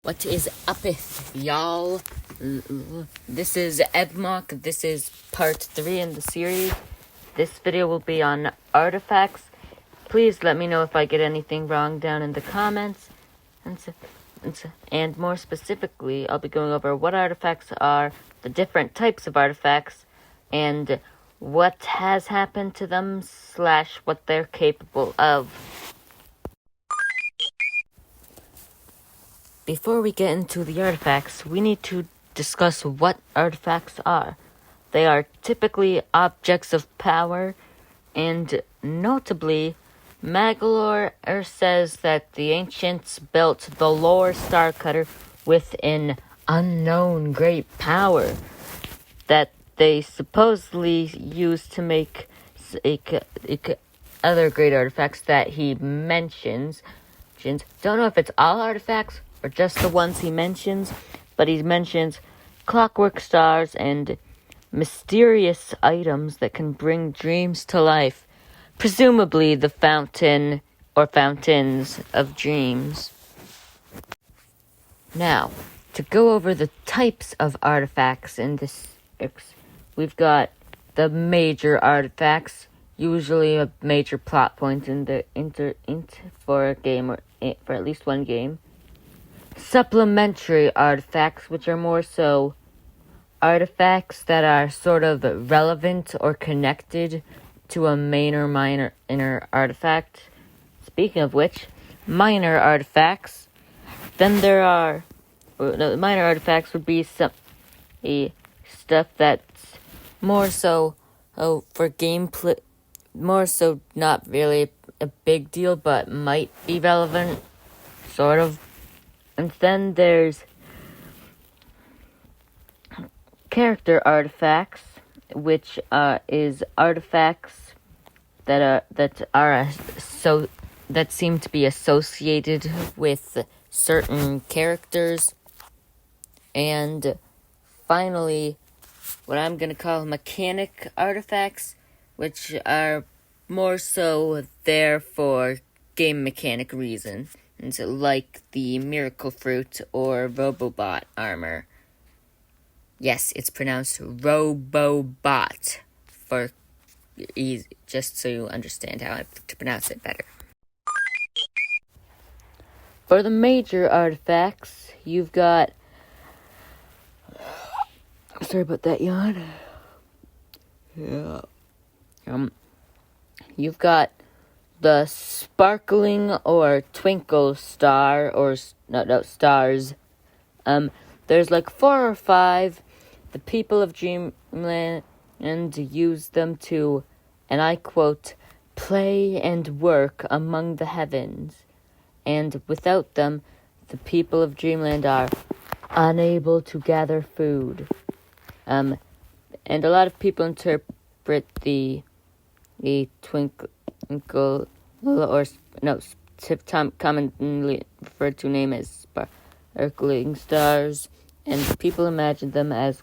What is uppeth, y'all? This is Edmock. This is part 3 in the series. This video will be on artifacts. Please let me know if I get anything wrong down in the comments. And more specifically, I'll be going over what artifacts are, the different types of artifacts, and what has happened to them / what they're capable of. Before we get into the artifacts, we need to discuss what artifacts are. They are typically objects of power, and notably, Magolor says that the ancients built the Lore Star Cutter with an unknown great power that they supposedly used to make other great artifacts that he mentions. Don't know if it's all artifacts or just the ones he mentions, but he mentions clockwork stars and mysterious items that can bring dreams to life, presumably the fountain or fountains of dreams. Now, to go over the types of artifacts in this, we've got the major artifacts, usually a major plot point in the for a game or for at least one game. Supplementary artifacts, which are more so artifacts that are sort of relevant or connected to a main or minor artifact. Speaking of which, minor artifacts. Then there are minor artifacts would be stuff that's more so for gameplay, more so not really a big deal, but might be relevant, sort of. And then there's character artifacts, which is artifacts that seem to be associated with certain characters. And finally, what I'm gonna call mechanic artifacts, which are more so there for game mechanic reasons, like the Miracle Fruit or Robobot armor. Yes, it's pronounced Robobot, for easy, just so you understand how to pronounce it better. For the major artifacts, you've got... Sorry about that yawn. Yeah. You've got the sparkling or twinkle star, or stars. There's like 4 or 5. The people of Dreamland use them to, and I quote, play and work among the heavens. And without them, the people of Dreamland are unable to gather food. And a lot of people interpret the twinkle or commonly referred to name as sparkling stars, and people imagine them as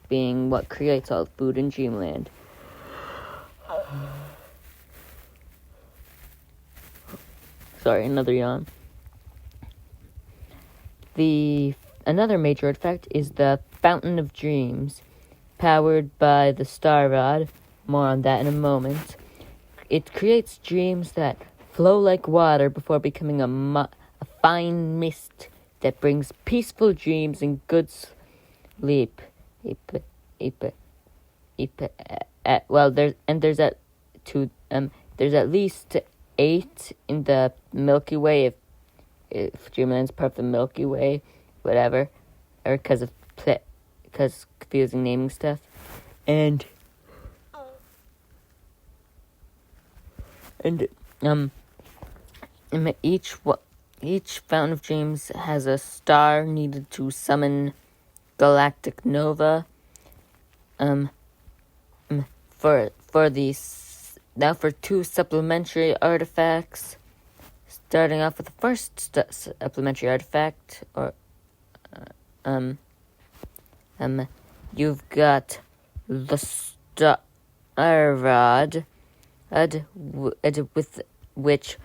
being what creates all food in Dreamland. Sorry, another yawn. Another major artifact is the Fountain of Dreams, powered by the Star Rod. More on that in a moment. It creates dreams that flow like water before becoming a fine mist that brings peaceful dreams and good sleep. There's at least 8 in the Milky Way, if Dreamland's part of the Milky Way, whatever, or because confusing naming stuff, and each Fountain of Dreams has a star needed to summon galactic nova. For 2 supplementary artifacts, starting off with the first supplementary artifact, you've got the Star Rod, with which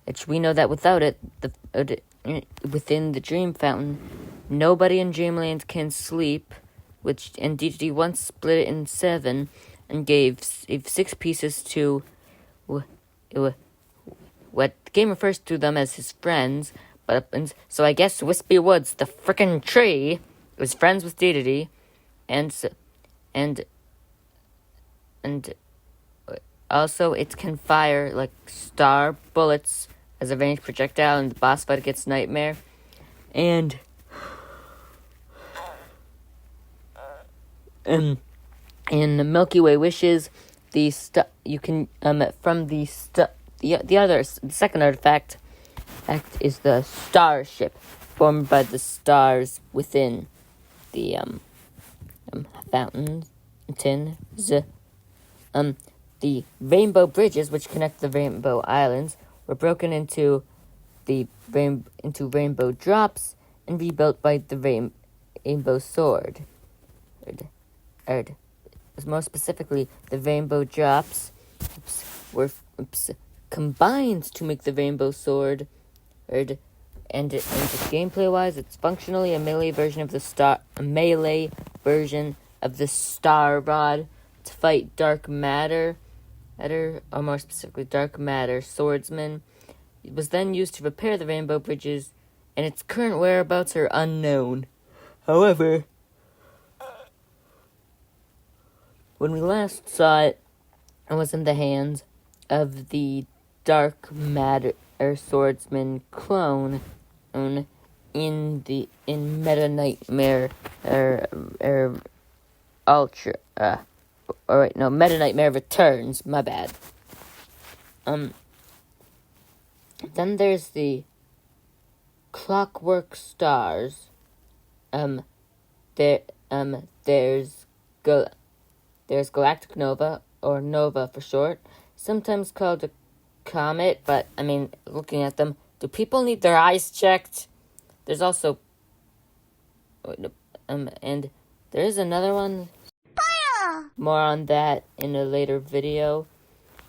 which we know that without it, within the Dream Fountain, nobody in Dreamland can sleep, and DDD once split it in 7 and gave 6 pieces to what the game refers to them as his friends, so I guess Wispy Woods, the frickin' tree, was friends with DDD, and also it can fire like star bullets as a ranged projectile in the boss fight against Nightmare, and in the Milky Way Wishes, the second artifact is the starship formed by the stars within the fountains. The rainbow bridges which connect the rainbow islands were broken into rainbow drops and rebuilt by the rainbow sword. More specifically, the rainbow drops were combined to make the rainbow sword. And gameplay-wise, it's functionally a melee version of the Star Rod to fight dark matter, or more specifically, dark matter swordsman. It was then used to repair the rainbow bridges, and its current whereabouts are unknown. However, when we last saw it, it was in the hands of the dark matter swordsman clone in Meta Nightmare Ultra. Meta Nightmare Returns. My bad. Then there's the Clockwork stars. There's Galactic Nova, or Nova for short, sometimes called a comet, but, looking at them, do people need their eyes checked? There's also, and there is another one. Fire! More on that in a later video.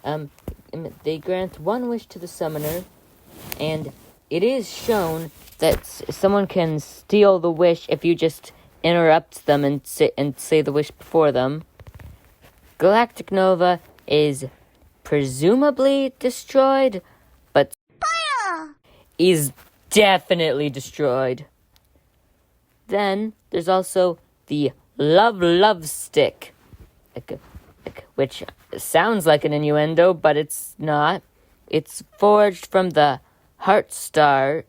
They grant one wish to the summoner, and it is shown that someone can steal the wish if you just interrupt them and say the wish before them. Galactic Nova is presumably destroyed, but fire! Is definitely destroyed. Then there's also the Love Stick, which sounds like an innuendo, but it's not. It's forged from the Heart Stars,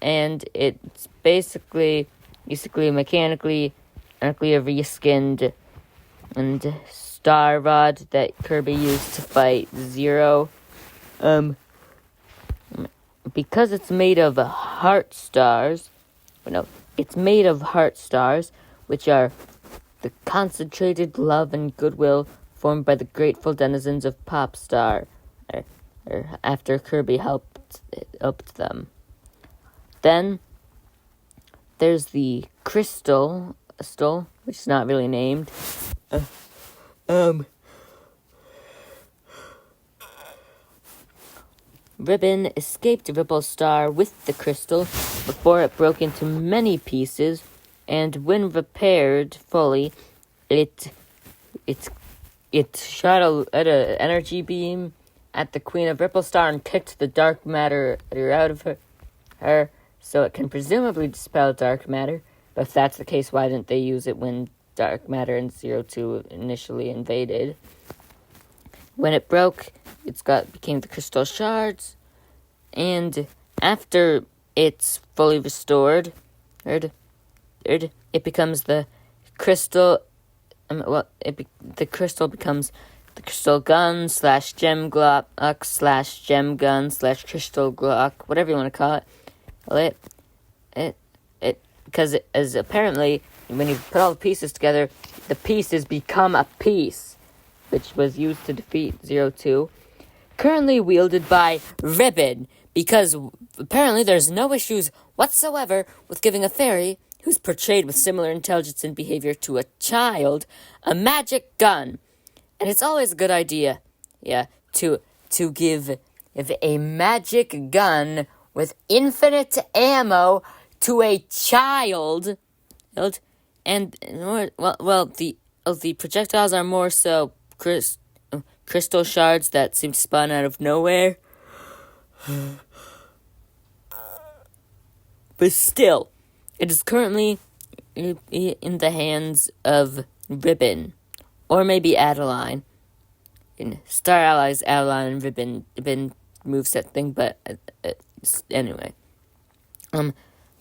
and it's basically mechanically a reskinned and Star Rod that Kirby used to fight Zero. Because it's made of Heart Stars, which are the concentrated love and goodwill formed by the grateful denizens of Popstar, after Kirby helped them. Then there's the Crystal, which is not really named. Ribbon escaped Ripple Star with the crystal before it broke into many pieces, and when repaired fully, it shot an energy beam at the Queen of Ripple Star and kicked the dark matter out of her, so it can presumably dispel dark matter. But if that's the case, why didn't they use it when dark matter and 02 initially invaded? When it broke, became the crystal shards, and after it's fully restored, it becomes the crystal. The crystal becomes the crystal gun / gem Glock / gem gun / crystal Glock, whatever you want to call it. Because as apparently when you put all the pieces together, the pieces become a piece, which was used to defeat 02. Currently wielded by Ribbon, because apparently there's no issues whatsoever with giving a fairy, who's portrayed with similar intelligence and behavior to a child, a magic gun. And it's always a good idea, to give give a magic gun with infinite ammo to a child, and the projectiles are more so crystal shards that seem to spawn out of nowhere. But still, it is currently in the hands of Ribbon, or maybe Adeline. In Star Allies, Adeline and Ribbon moveset thing, but anyway.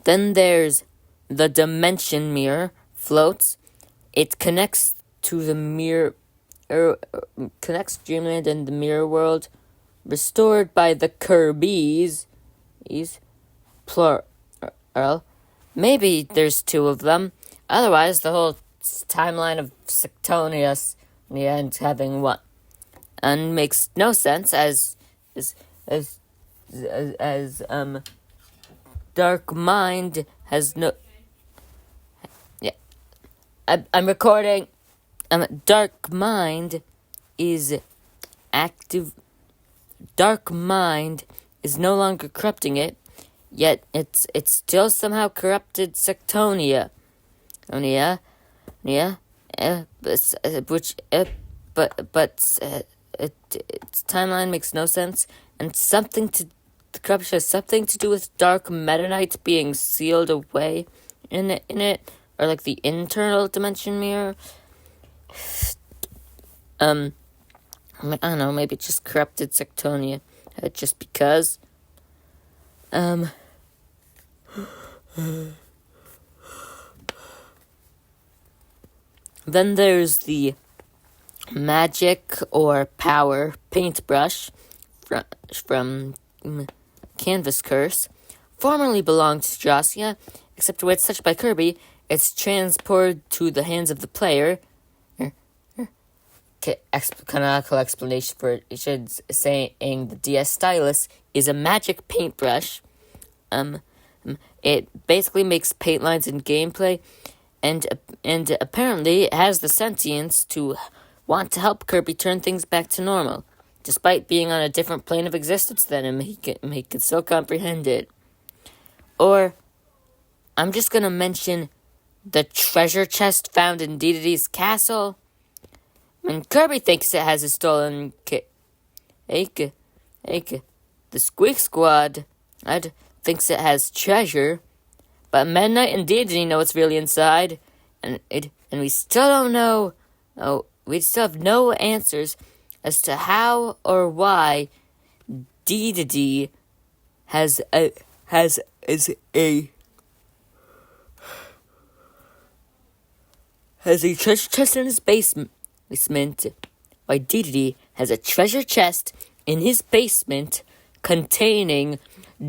Then there's the Dimension Mirror floats. It connects to the mirror, connects Dreamland and the Mirror World, restored by the Kirbys. Plural. Maybe there's two of them. Otherwise, the whole timeline of Sectonius ends having one, and makes no sense as Dark Mind has no. Yeah, I'm recording. Dark Mind is active. Dark Mind is no longer corrupting it, yet it's still somehow corrupted Sectonia. Its timeline makes no sense, and the corruption has something to do with Dark Meta Knight being sealed away in it, or like the internal dimension mirror. I don't know, maybe it just corrupted Sectonia, just because. Then there's the magic or power paintbrush from Canvas Curse. Formerly belonged to Josiah, except when it's touched by Kirby, it's transported to the hands of the player. Canonical explanation for it should saying the DS Stylus is a magic paintbrush. It basically makes paint lines in gameplay, and apparently it has the sentience to want to help Kirby turn things back to normal, despite being on a different plane of existence than him. He can still comprehend it. Or, I'm just gonna mention the treasure chest found in Dedede's castle. And Kirby thinks it has a stolen the Squeak Squad thinks it has treasure, but Meta Knight and Dedede know what's really inside, and we still don't know. We still have no answers as to how or why Dedede has a treasure chest in his basement. Why Dedede has a treasure chest in his basement containing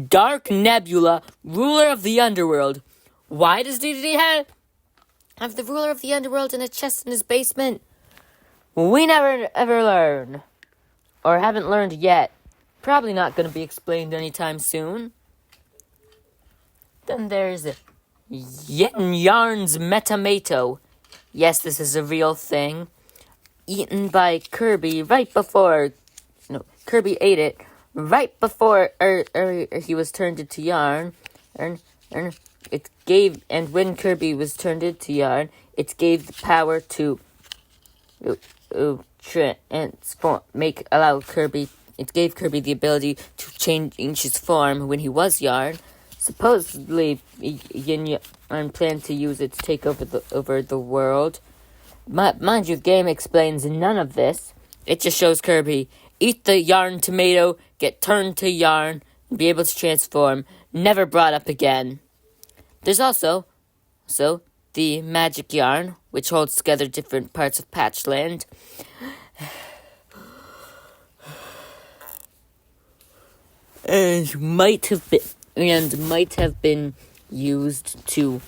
Dark Nebula, ruler of the underworld. Why does Dedede have the ruler of the underworld in a chest in his basement? We never ever learn. Or haven't learned yet. Probably not going to be explained anytime soon. Then there's Yin Yarn's Metamato. Yes, this is a real thing. Eaten by Kirby Kirby ate it right before he was turned into Yarn. And when Kirby was turned into Yarn, it gave the power to transform, it gave Kirby the ability to change his form when he was Yarn. Supposedly, Yin Yarn planned to use it to take over the world. Mind you, the game explains none of this. It just shows Kirby eat the yarn tomato, get turned to yarn, and be able to transform. Never brought up again. There's also the magic yarn, which holds together different parts of Patchland. And might have been used to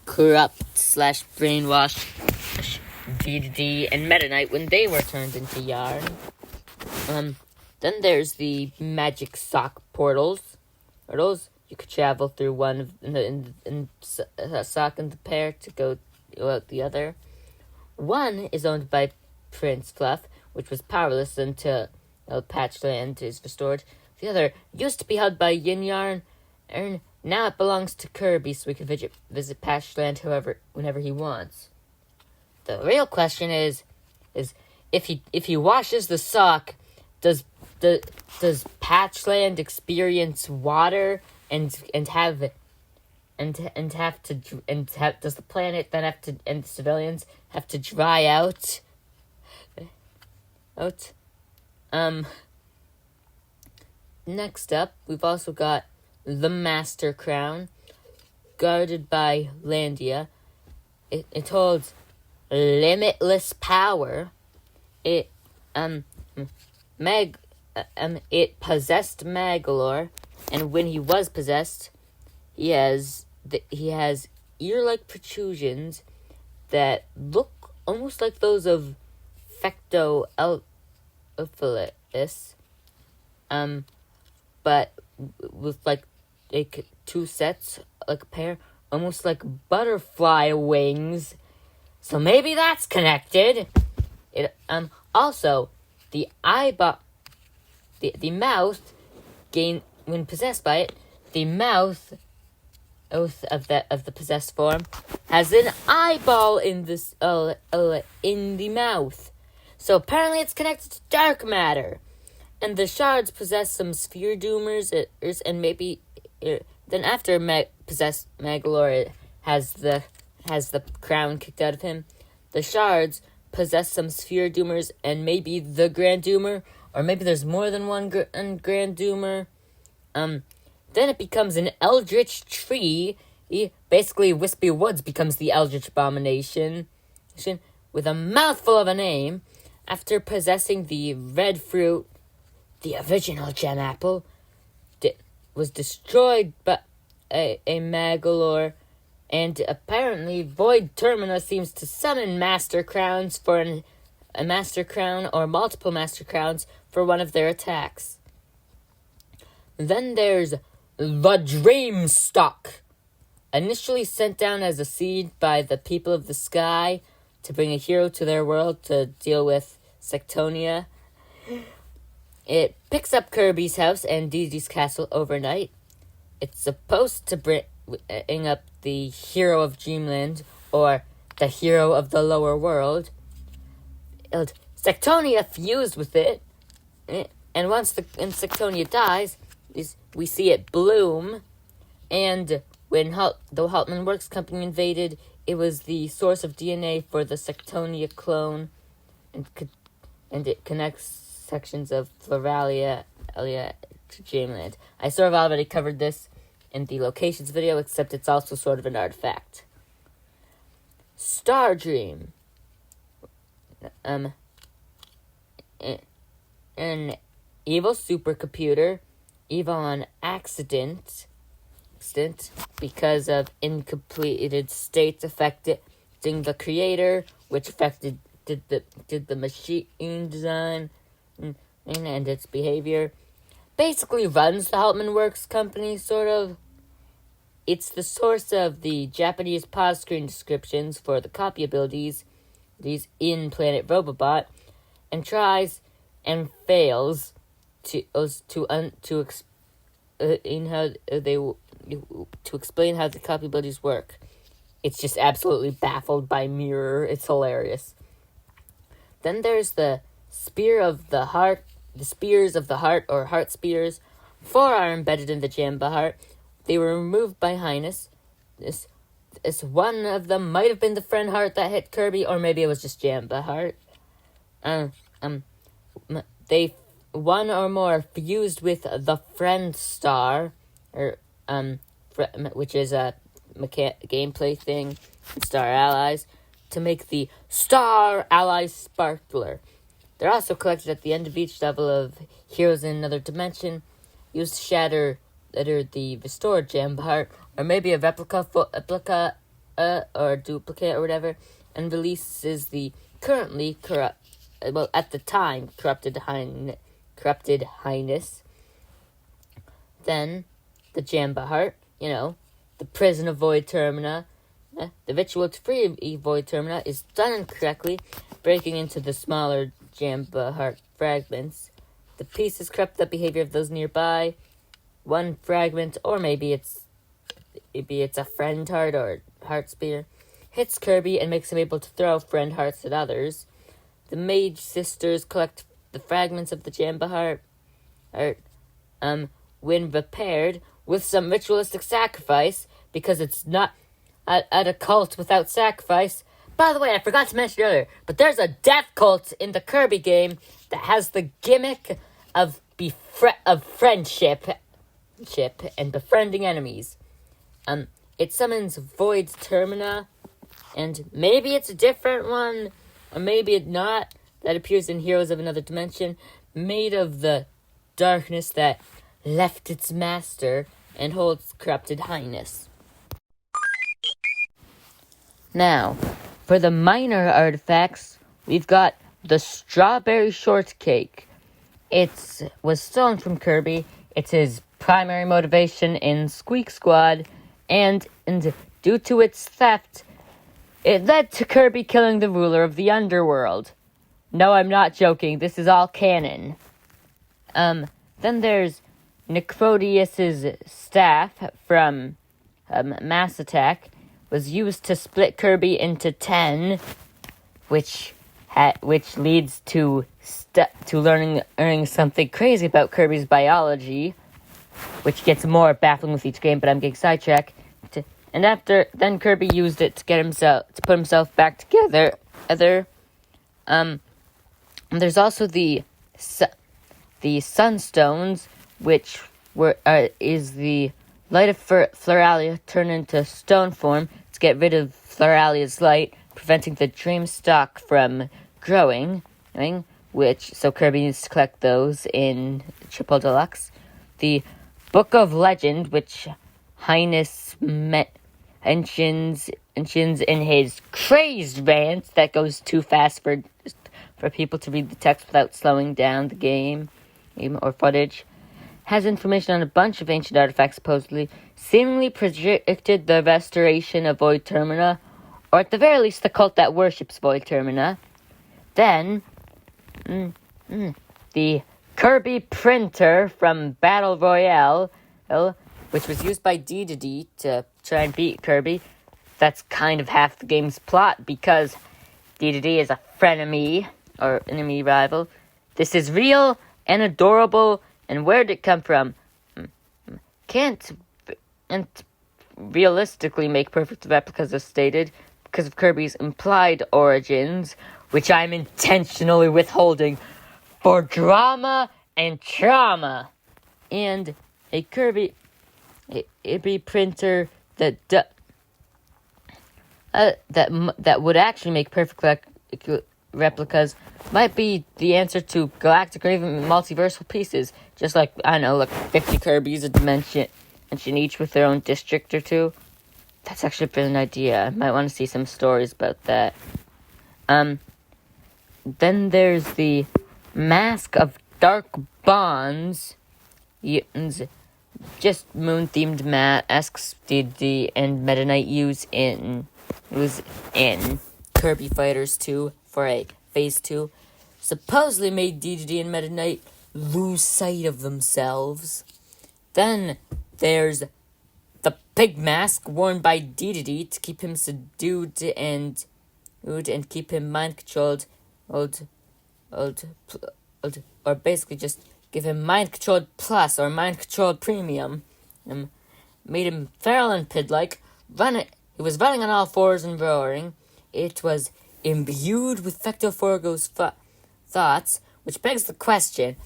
corrupt/brainwash Dedede and Meta Knight when they were turned into Yarn. Then there's the magic sock portals. You could travel through one in a sock in the pair to go out the other. One is owned by Prince Fluff, which was powerless until patched land is restored. The other used to be held by Yin Yarn, and now it belongs to Kirby, so we can visit patched land whenever he wants. The real question is if he washes the sock, does Patchland experience water and does the planet then have to, and the civilians have to dry out? Next up, we've also got the Master Crown, guarded by Landia. It holds limitless power. It possessed Magolor, and when he was possessed, he has ear-like protrusions that look almost like those of Fecto-Elphilis, but with like two sets, like a pair, almost like butterfly wings. So maybe that's connected. Also, the mouth when possessed by it, the mouth of the possessed form has an eyeball in the mouth. So apparently it's connected to dark matter. And the shards possess some sphere doomers, and maybe then after possessed Magolor has the crown kicked out of him. The shards possess some sphere doomers and maybe the Grand Doomer, or maybe there's more than one Grand Doomer. Then it becomes an eldritch tree. Basically, Wispy Woods becomes the eldritch abomination with a mouthful of a name. After possessing the red fruit, the original gem apple was destroyed by a Magolor, and apparently Void Termina seems to summon Master Crowns for a Master Crown or multiple Master Crowns for one of their attacks. Then there's the Dreamstock, initially sent down as a seed by the people of the sky to bring a hero to their world to deal with Sectonia. It picks up Kirby's house and Digi's castle overnight. It's supposed to bring up the hero of Dreamland, or the hero of the lower world. Sectonia fused with it, and once Sectonia dies, we see it bloom. And when the Haltman Works Company invaded, it was the source of DNA for the Sectonia clone, and it connects sections of Floralia to Dreamland. I sort of already covered this in the locations video, except it's also sort of an artifact. Star Dream. An evil supercomputer, evil on accident, because of incompleted states affecting the creator, which did the machine design and its behavior. Basically runs the Haltman Works Company, sort of. It's the source of the Japanese pause screen descriptions for the copy abilities, these in Planet Robobot, and tries and fails to explain how the copy abilities work. It's just absolutely baffled by Mirror. It's hilarious. Then there's the Spear of the Heart. The Spears of the Heart, or Heart Spears. 4 are embedded in the Jamba Heart. They were removed by Highness. This one of them might have been the Friend Heart that hit Kirby, or maybe it was just Jamba Heart. They one or more fused with the Friend Star, which is a gameplay thing, Star Allies, to make the Star Allies Sparkler. They're also collected at the end of each level of Heroes in Another Dimension, used to shatter the restored Jamba Heart, or maybe a replica or duplicate or whatever, and releases the currently at the time corrupted Highness. Then the Jamba Heart, the prison of Void Termina. The ritual to free Void Termina is done incorrectly, breaking into the smaller Jamba Heart fragments. The pieces corrupt the behavior of those nearby. One fragment, or maybe it's a friend heart or heart spear, hits Kirby and makes him able to throw friend hearts at others. The mage sisters collect the fragments of the Jamba heart, when repaired with some ritualistic sacrifice, because it's not at a cult without sacrifice. By the way, I forgot to mention earlier, but there's a death cult in the Kirby game that has the gimmick of friendship and befriending enemies. It summons Void's Termina, and maybe it's a different one, or maybe it's not, that appears in Heroes of Another Dimension, made of the darkness that left its master and holds corrupted highness. Now, for the minor artifacts, we've got the Strawberry Shortcake. It was stolen from Kirby. It's his primary motivation in Squeak Squad, and due to its theft, it led to Kirby killing the ruler of the underworld. No, I'm not joking. This is all canon. Then there's Necrodius's staff from Mass Attack. Was used to split Kirby into 10, which leads to learning something crazy about Kirby's biology, which gets more baffling with each game. But I'm getting sidetracked. Then Kirby used it to put himself back together. There's also the Sunstones, which is the light of Floralia turned into stone form to get rid of Floralia's light, preventing the dream stalk from growing. So Kirby needs to collect those in Triple Deluxe. The Book of Legend, which Highness mentions in his crazed rant that goes too fast for people to read the text without slowing down the game or footage, has information on a bunch of ancient artifacts supposedly, seemingly predicted the restoration of Void Termina, or at the very least the cult that worships Void Termina. Then, the Kirby printer from Battle Royale, which was used by D to try and beat Kirby. That's kind of half the game's plot, because D is a frenemy, or enemy rival. This is real and adorable, and where did it come from? Can't realistically make perfect replicas as stated, because of Kirby's implied origins, which I'm intentionally withholding for drama and trauma. And a Kirby printer that would actually make perfect replicas might be the answer to galactic or even multiversal pieces. Just like, 50 Kirbys a dimension each with their own district or two. That's actually a brilliant idea. I might want to see some stories about that. Then there's the Mask of Dark Bonds. Just moon-themed masks D and Meta Knight use in Kirby Fighters 2 for a Phase 2. Supposedly made D and Meta Knight lose sight of themselves. Then there's the pig mask worn by D to keep him subdued and keep him mind-controlled, or basically just give him mind-controlled plus or mind-controlled premium. Made him feral and pig-like. He was running on all fours and roaring. It was imbued with Fecto Forgo's thoughts, which begs the question,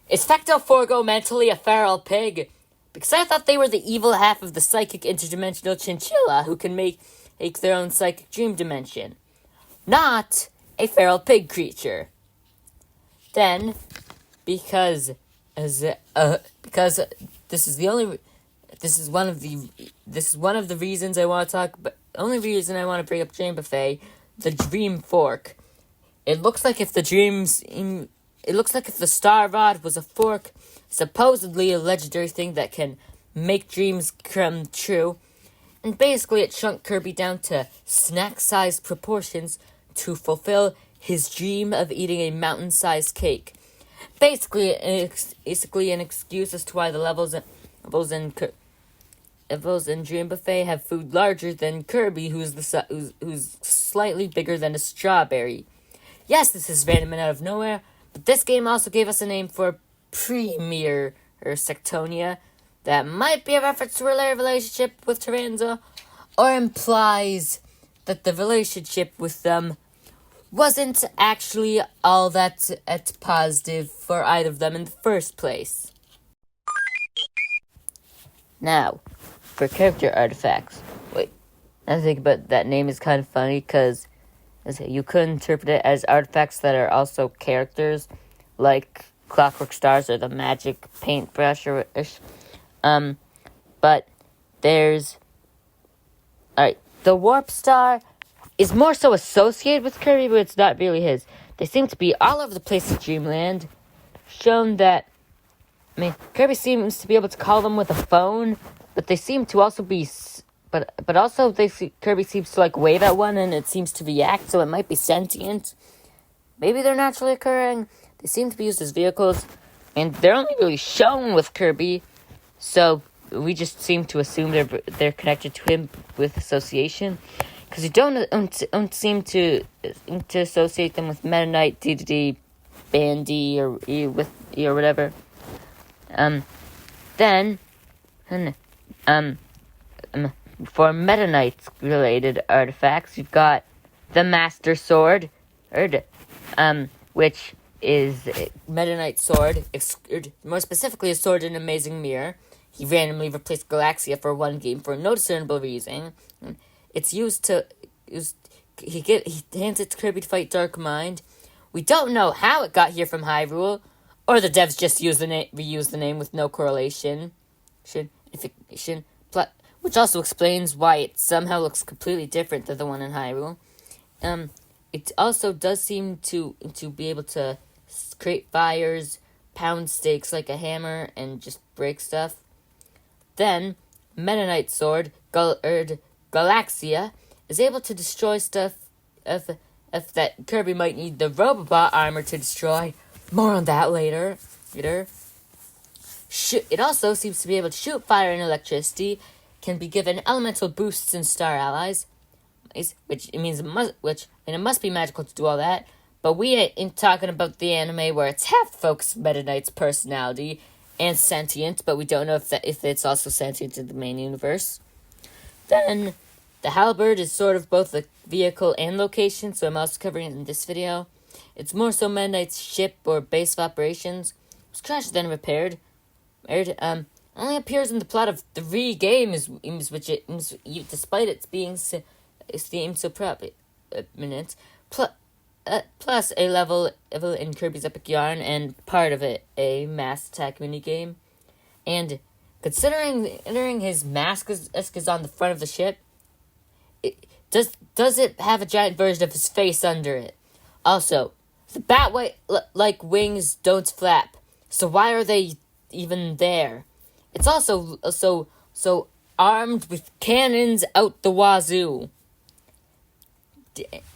is Fecto Forgo mentally a feral pig? Because I thought they were the evil half of the psychic interdimensional chinchilla who can make their own psychic dream dimension. Not a feral pig creature. Then, because this is one of the reasons I want to talk about, only reason I want to bring up Dream Buffet, the Dream Fork. It looks like if the Star Rod was a fork, supposedly a legendary thing that can make dreams come true, and basically it shrunk Kirby down to snack-sized proportions to fulfill his dream of eating a mountain-sized cake. Basically an excuse as to why the levels in Dream Buffet have food larger than Kirby, who's slightly bigger than a strawberry. Yes, this is random and out of nowhere, but this game also gave us a name for Premier or Sectonia that might be a reference to a relationship with Tyranza, or implies that the relationship with them wasn't actually all that positive for either of them in the first place. Now, for character artifacts. Wait, I think about that name is kind of funny because you could interpret it as artifacts that are also characters, like Clockwork Stars or the magic paintbrush or ish. But there's the Warp Star is more so associated with Kirby, but it's not really his. They seem to be all over the place in Dreamland, shown that Kirby seems to be able to call them with a phone, but they seem to also be, but also Kirby seems to wave at one and it seems to react, so it might be sentient. Maybe they're naturally occurring. They seem to be used as vehicles, and they're only really shown with Kirby, so we just seem to assume they're connected to him with association, because you don't seem to associate them with Meta Knight, DDD, Bandy, or whatever. Then, for Meta Knight related artifacts, you've got the Master Sword, which is Meta Knight's sword, more specifically a sword in Amazing Mirror. He randomly replaced Galaxia for one game for no discernible reason. It's he hands it to Kirby to fight Dark Mind. We don't know how it got here from Hyrule, or the devs just reused the name with no correlation. Which also explains why it somehow looks completely different than the one in Hyrule. It also does seem to be able to create fires, pound stakes like a hammer, and just break stuff. Then, Meta Knight's sword, Galaxia, is able to destroy stuff if that Kirby might need the Robobot armor to destroy. More on that later. It also seems to be able to shoot fire and electricity, can be given elemental boosts and star allies, which it must be magical to do all that. But we ain't talking about the anime where it's half focused Meta Knight's personality and sentient, but we don't know if it's also sentient in the main universe. Then, the halberd is sort of both a vehicle and location, so I'm also covering it in this video. It's more so Meta Knight's ship or base of operations. It was crashed then repaired. Only appears in the plot of 3 games, despite its being themed so prominent. Plus a level in Kirby's Epic Yarn, and part of it a mass attack minigame. And considering his mask is on the front of the ship, does it have a giant version of his face under it? Also, the bat-like wings don't flap, so why are they even there? It's also so armed with cannons out the wazoo.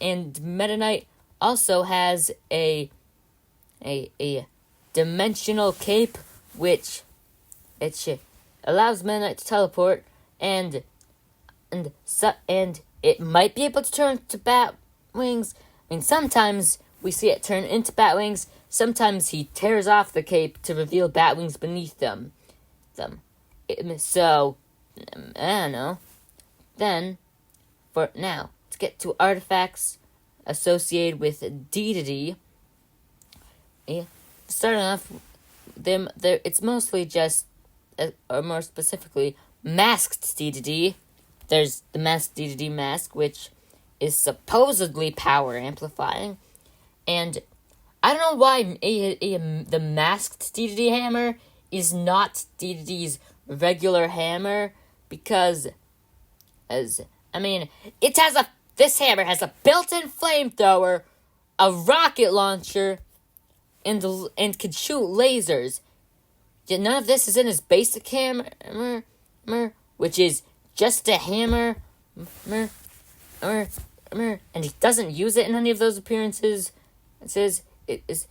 And Meta Knight also has a dimensional cape, which allows Meta Knight to teleport, and it might be able to turn to bat wings. Sometimes we see it turn into bat wings. Sometimes he tears off the cape to reveal bat wings beneath them. So, I don't know. Then, for now, to get to artifacts associated with DDD. Starting off, it's mostly just, or more specifically, masked DDD. There's the masked DDD mask, which is supposedly power amplifying, and I don't know why the masked DDD hammer is not DDD's regular hammer, because this hammer has a built-in flamethrower, a rocket launcher, and can shoot lasers. Yet none of this is in his basic hammer, which is just a hammer, and he doesn't use it in any of those appearances. It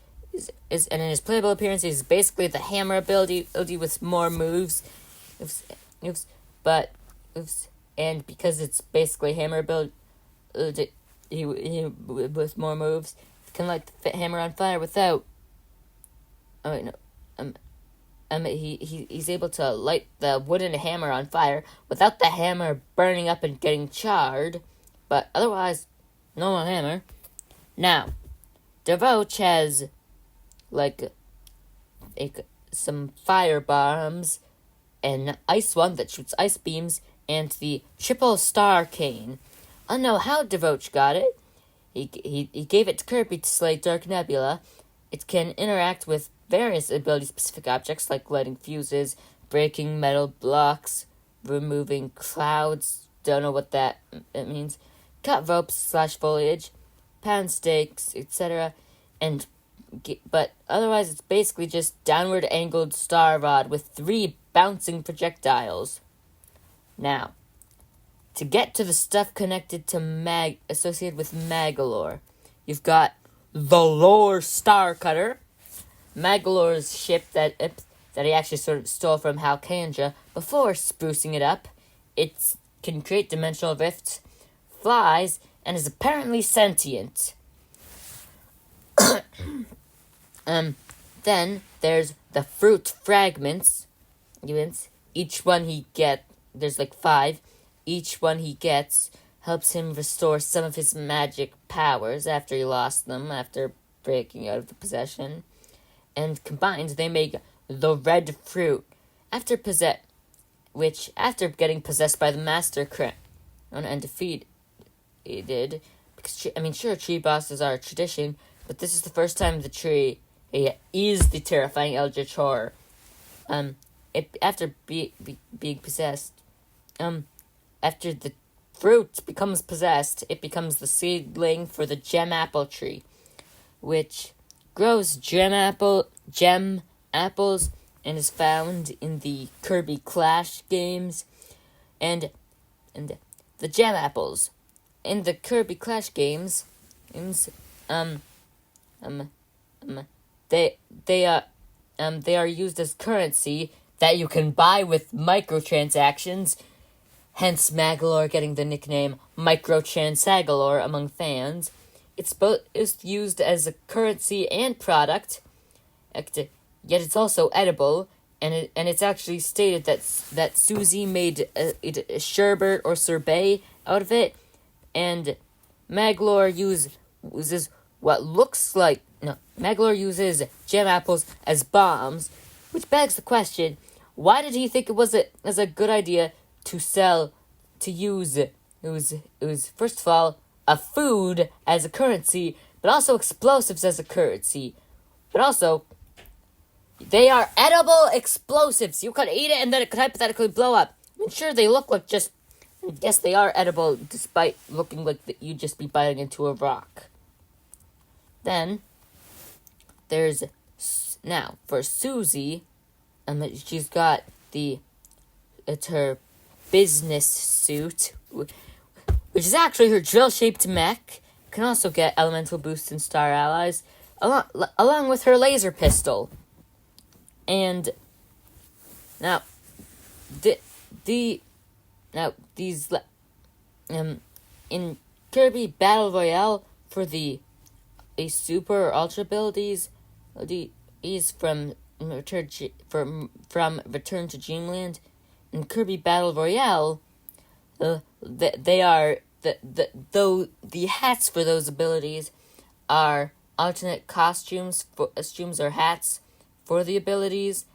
and in his playable appearance, he's basically the hammer ability with more moves. And because it's basically hammer ability, he with more moves, can light the hammer on fire without. Oh wait, no. He's able to light the wooden hammer on fire without the hammer burning up and getting charred, but otherwise, normal hammer. Now, Devoch has some fire bombs, an ice one that shoots ice beams, and the triple star cane. I don't know how Devoch got it. He gave it to Kirby to slay Dark Nebula. It can interact with various ability-specific objects like lighting fuses, breaking metal blocks, removing clouds, don't know what that means, cut ropes / foliage, pound stakes, etc. But otherwise it's basically just downward angled star rod with 3 bouncing projectiles. Now, to get to the stuff connected to associated with Magolor, you've got the Lore Star Cutter, Magolor's ship that he actually sort of stole from Halkandra before sprucing it up. It can create dimensional rifts, flies, and is apparently sentient. Then there's the fruit fragments. Each one there's 5. Each one he gets helps him restore some of his magic powers after he lost them, after breaking out of the possession. And combined, they make the red fruit. After getting possessed by the Master Crown and defeated, because sure, tree bosses are a tradition, but this is the first time the tree is the terrifying eldritch horror. After being possessed, after the fruit becomes possessed, it becomes the seedling for the gem apple tree, which grows gem apples and is found in the Kirby Clash games, and the gem apples in the Kirby Clash games, they are used as currency that you can buy with microtransactions. Hence, Magolor getting the nickname Microtransagolor among fans. It's used as a currency and product, yet it's also edible, and it's actually stated that Susie made a sherbet or sorbet out of it, and Magolor uses Magolor uses gem apples as bombs, which begs the question: why did he think it was a good idea to use it was first of all a food as a currency, but also explosives as a currency, but also they are edible explosives. You could eat it and then it could hypothetically blow up. Sure, they look like yes, they are edible, despite looking like you'd just be biting into a rock. Then there's now for Susie, she's got it's her business suit, which is actually her drill-shaped mech. Can also get elemental boosts and star allies, along with her laser pistol. And now, in Kirby Battle Royale for a super or ultra abilities, these from Return to Dreamland. In Kirby Battle Royale, the hats for those abilities are alternate costumes or hats for the abilities,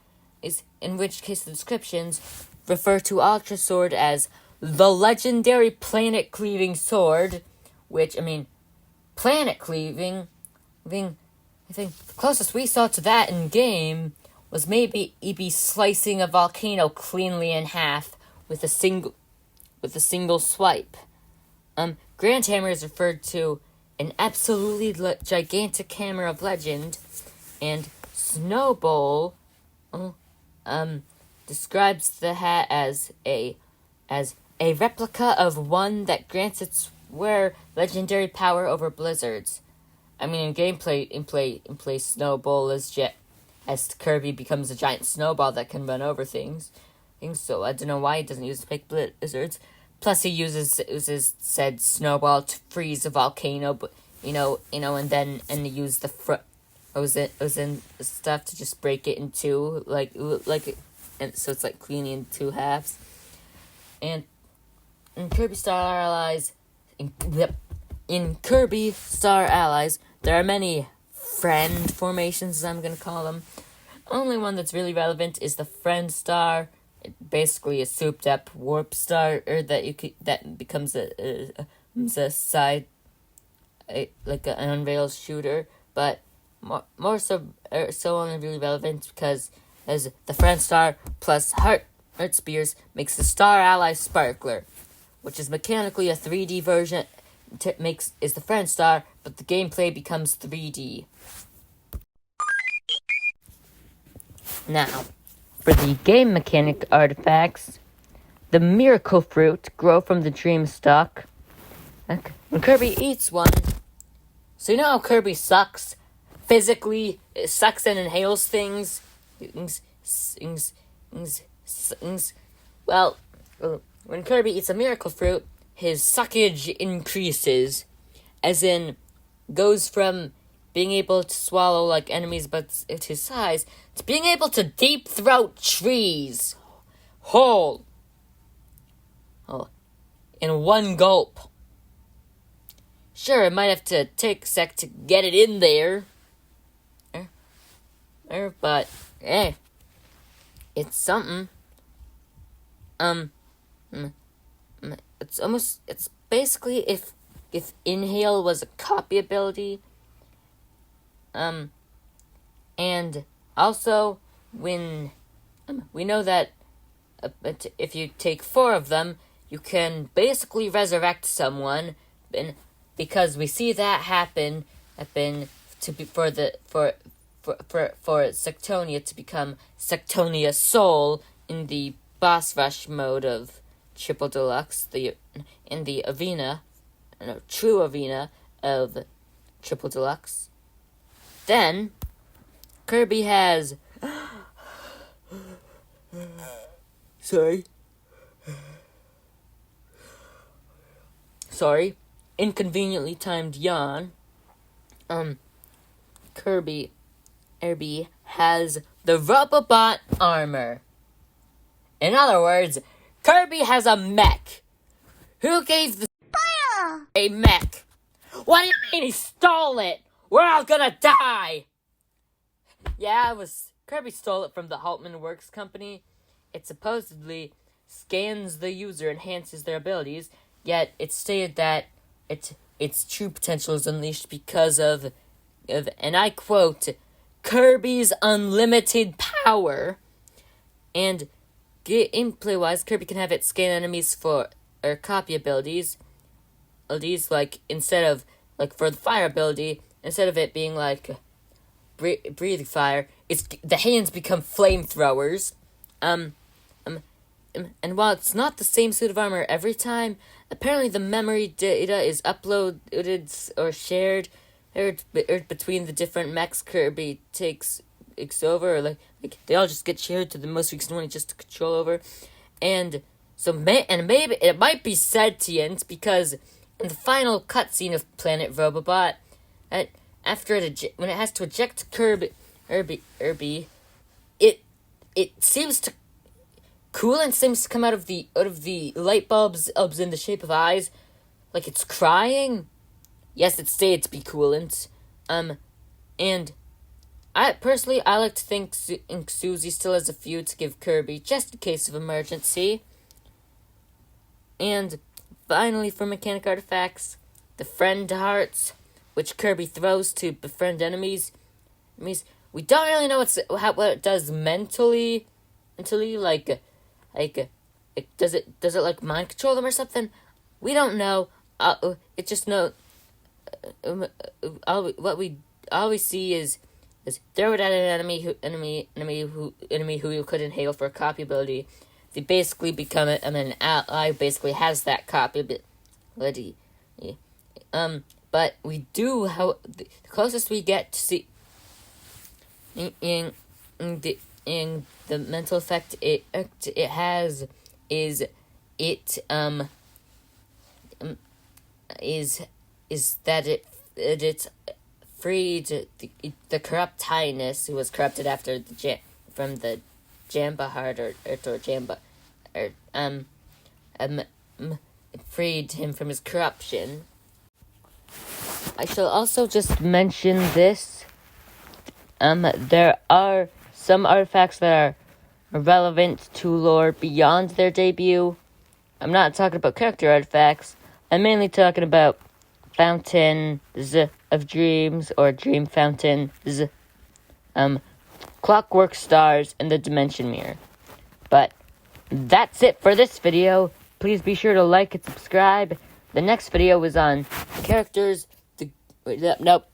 in which case the descriptions refer to Ultra Sword as the legendary planet-cleaving sword, which, planet-cleaving, I think the closest we saw to that in game was maybe EB slicing a volcano cleanly in half with a single swipe. Grand Hammer is referred to an absolutely gigantic hammer of legend, and Snowball describes the hat as a replica of one that grants its wearer legendary power over blizzards. I mean, in gameplay, in play, Snowball as Kirby becomes a giant snowball that can run over things. So I don't know why he doesn't use fake blizzards. Plus, he uses said snowball to freeze a volcano, but and use the in stuff to just break it in two, and so it's like cleaning in two halves. And in Kirby Star Allies, in Kirby Star Allies, there are many friend formations, as I'm gonna call them. Only one that's really relevant is the Friend Star. Basically a souped up warp star that becomes a side, like an unveiled shooter, but more so only really relevant because as the Friend Star plus Heart Spears makes the Star Ally Sparkler, which is mechanically a 3D version. Is the Friend Star, but the gameplay becomes 3D. Now, for the game mechanic artifacts, the Miracle Fruit grow from the Dream Stalk. When Kirby eats one, so you know how Kirby sucks? Physically, it sucks and inhales things. Well, when Kirby eats a Miracle Fruit, his suckage increases, as in, goes from being able to swallow like enemies but at his size, to being able to deep throat trees whole in one gulp. Sure, it might have to take a sec to get it in there, but it's something. It's basically if Inhale was a copy ability. And also, when we know that if you take 4 of them, you can basically resurrect someone, and because we see that happen for Sectonia to become Sectonia Soul in the boss rush mode of Triple Deluxe, in the true arena of Triple Deluxe. Then, Kirby has... Sorry. Inconveniently timed yawn. Kirby has the Robobot armor. In other words, Kirby has a mech. Who gave the a mech? What do you mean he stole it? We're all gonna die! Yeah, Kirby stole it from the Haltman Works company. It supposedly scans the user, enhances their abilities, yet it's stated that its true potential is unleashed because of, and I quote, Kirby's unlimited power. And gameplay-wise, Kirby can have it scan enemies for copy abilities, like instead of, like for the fire ability, instead of it being like breathing fire, the hands become flamethrowers. And while it's not the same suit of armor every time, apparently the memory data is uploaded or shared or between the different mechs Kirby takes over, or like they all just get shared to the most recent one just to control over. And so maybe it might be sentient because in the final cutscene of Planet Robobot, when it has to eject Kirby, it seems to coolant seems to come out of the light bulbs in the shape of eyes, like it's crying. Yes, it's stated to be coolant. And I like to think Susie still has a few to give Kirby just in case of emergency. And finally, for mechanic artifacts, the Friend Hearts, which Kirby throws to befriend enemies. We don't really know what it does mentally, like does it like mind control them or something? We don't know. It just know. All we see is throw it at an enemy who you could inhale for a copy ability. They basically become an ally. Basically has that copy ability. but we do, how the closest we get to see in the mental effect it has is that it's freed the corrupt highness who was corrupted after from the Jamba heart or Jamba freed him from his corruption. I shall also just mention this. There are some artifacts that are relevant to lore beyond their debut. I'm not talking about character artifacts. I'm mainly talking about fountains of dreams or dream fountains, clockwork stars, and the dimension mirror. But that's it for this video. Please be sure to like and subscribe. The next video is on characters. No,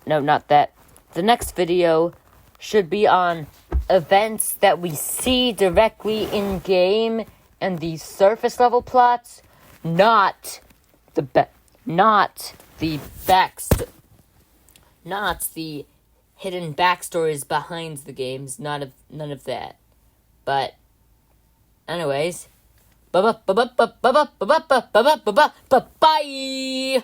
not that. The next video should be on events that we see directly in game and the surface level plots, not the hidden backstories behind the games. None of that. But anyways, bye.